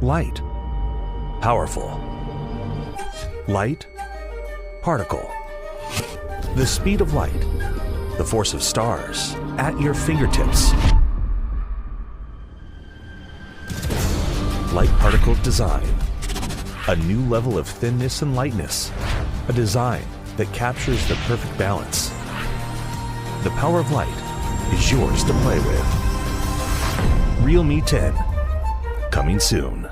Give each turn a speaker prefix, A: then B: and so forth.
A: Light. Powerful. Light. Particle. The speed of light. The force of stars at your fingertips. Light particle design. A new level of thinness and lightness. A design that captures the perfect balance. The power of light is yours to play with. Realme 10. Coming soon.